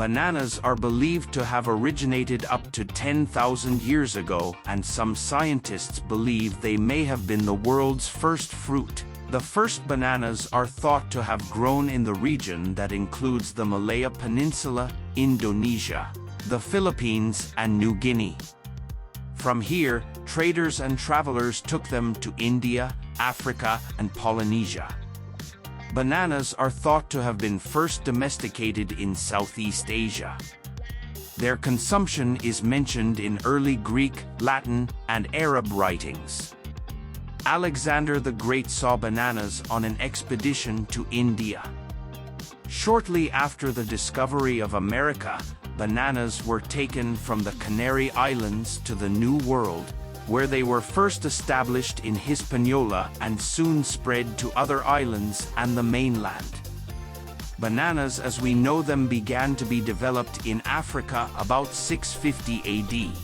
Bananas are believed to have originated up to 10,000 years ago, and some scientists believe they may have been the world's first fruit. The first bananas are thought to have grown in the region that includes the Malaya Peninsula, Indonesia, the Philippines, and New Guinea. From here, traders and travelers took them to India, Africa, and Polynesia. Bananas are thought to have been first domesticated in Southeast Asia. Their consumption is mentioned in early Greek, Latin, and Arab writings. Alexander the Great saw bananas on an expedition to India. Shortly after the discovery of America, bananas were taken from the Canary Islands to the New World, where they were first established in Hispaniola and soon spread to other islands and the mainland. Bananas as we know them began to be developed in Africa about 650 AD.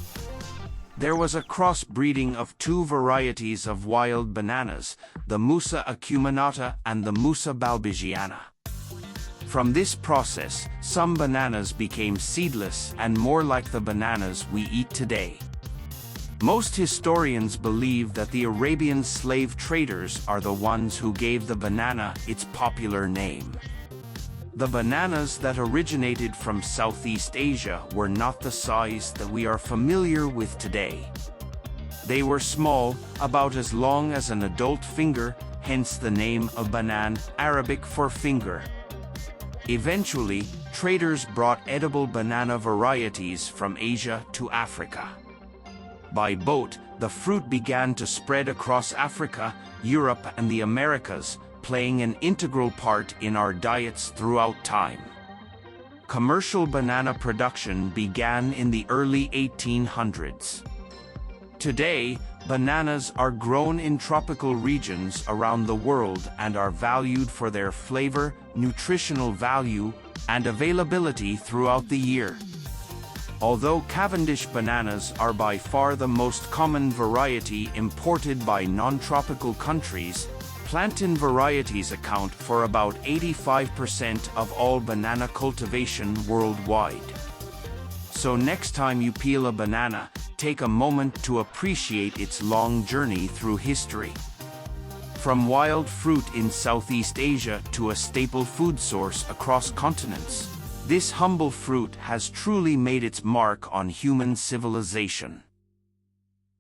There was a crossbreeding of two varieties of wild bananas, the Musa acuminata and the Musa balbisiana. From this process, some bananas became seedless and more like the bananas we eat today. Most historians believe that the Arabian slave traders are the ones who gave the banana its popular name. The bananas that originated from Southeast Asia were not the size that we are familiar with today. They were small, about as long as an adult finger, hence the name of banan, Arabic for finger. Eventually, traders brought edible banana varieties from Asia to Africa. By boat, the fruit began to spread across Africa, Europe, and the Americas, playing an integral part in our diets throughout time. Commercial banana production began in the early 1800s. Today, bananas are grown in tropical regions around the world and are valued for their flavor, nutritional value, and availability throughout the year. Although Cavendish bananas are by far the most common variety imported by non-tropical countries, plantain varieties account for about 85% of all banana cultivation worldwide. So next time you peel a banana, take a moment to appreciate its long journey through history. From wild fruit in Southeast Asia to a staple food source across continents, this humble fruit has truly made its mark on human civilization.